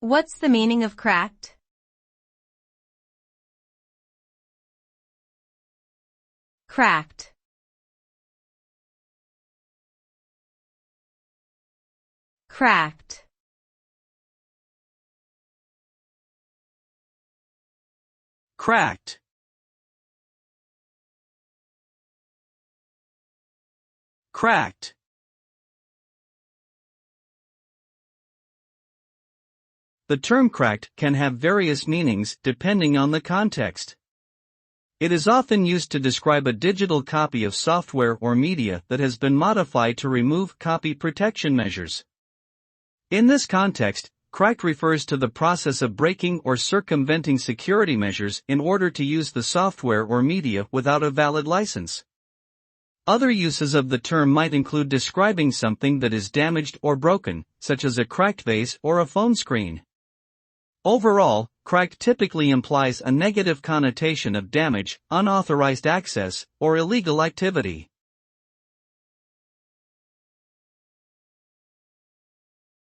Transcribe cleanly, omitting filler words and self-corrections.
What's the meaning of cracked? Cracked. Cracked. Cracked. Cracked. The term cracked can have various meanings depending on the context. It is often used to describe a digital copy of software or media that has been modified to remove copy protection measures. In this context, cracked refers to the process of breaking or circumventing security measures in order to use the software or media without a valid license. Other uses of the term might include describing something that is damaged or broken, such as a cracked vase or a phone screen. Overall, cracked typically implies a negative connotation of damage, unauthorized access, or illegal activity.